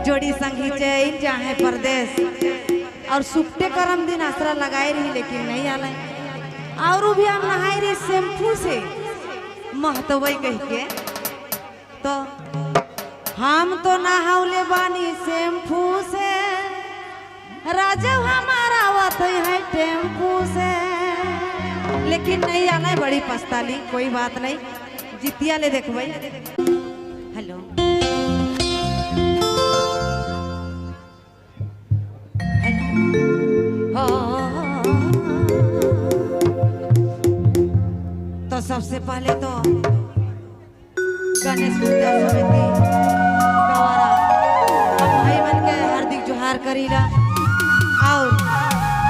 जोड़ी संगी चैन चाहे परदेश और सुपटे करम दिन आसरा लगाए रही लेकिन नहीं आला और भी हम नहाए रही शैम्पू से महतवई कह के तो हम तो नहावले बानी शैम्पू से राजा हमारा आवत है टेम्पू से लेकिन नहीं आना है बड़ी पछताली कोई बात नहीं जितिया ले देख भाई। हेलो तो सबसे पहले तो गणेश पूजा समिति गवारा भाई मन के हार्दिक जोहार करीला और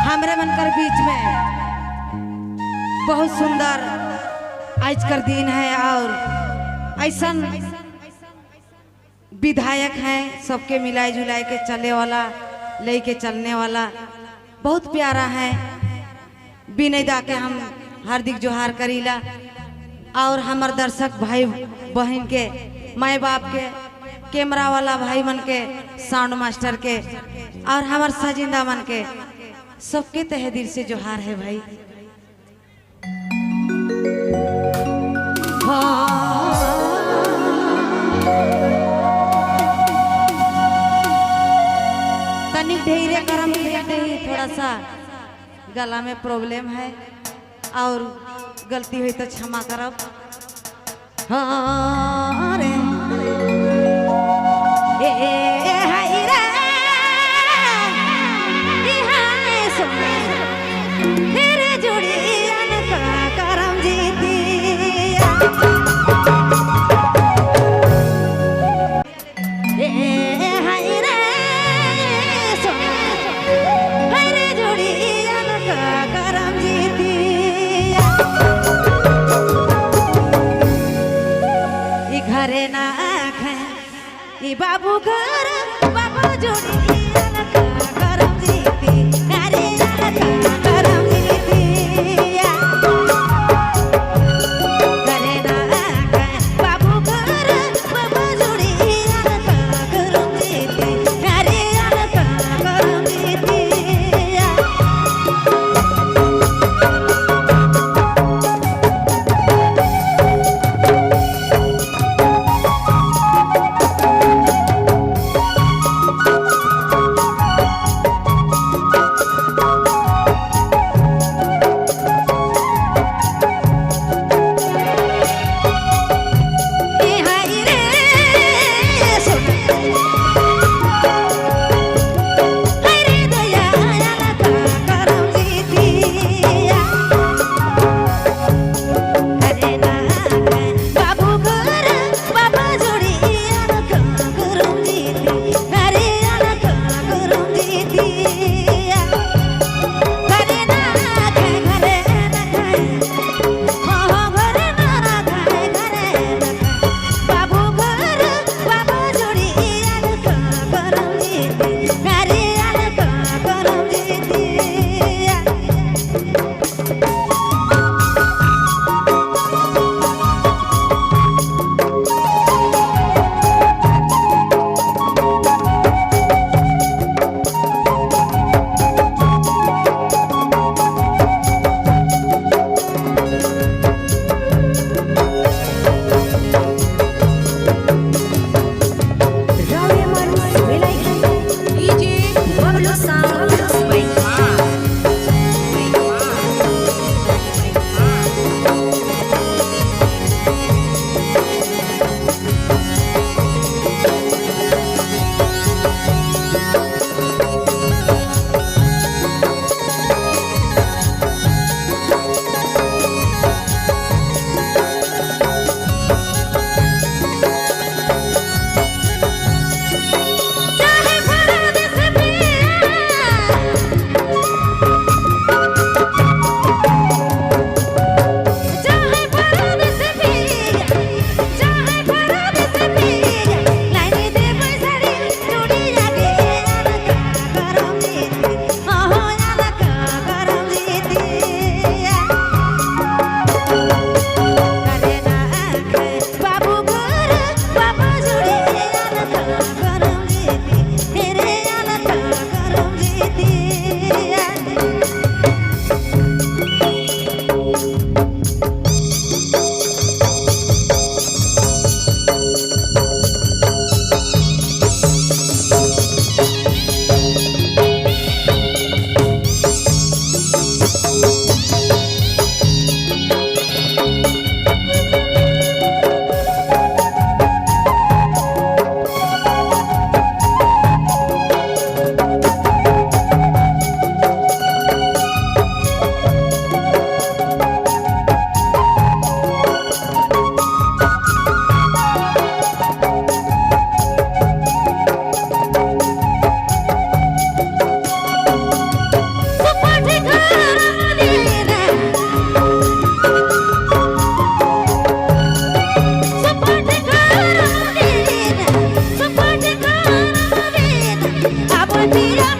हमरे मन कर बीच में बहुत सुंदर आज कर दिन है और ऐसा विधायक हैं सबके मिलाए जुलाए के चले वाला लेके चलने वाला बहुत प्यारा है विनयदा के हम हार्दिक जोहार करीला और हमार दर्शक भाई बहन के माए बाप के कैमरा वाला भाई मन के साउंड मास्टर के और हमार सजिंदा मन के सबके तहे दिल से जोहार है भाई। तनिक ढेरे करम थोड़ा सा गला में प्रॉब्लम है और गलती हुई तो क्षमा करब। हाँ रे घरे ना बाबू घर बाबू जोड़ी करम जीती घरे करम जीती घरे ना बाबू घर बाबू जोड़ी करम जीती घरे करम जीती। तेरा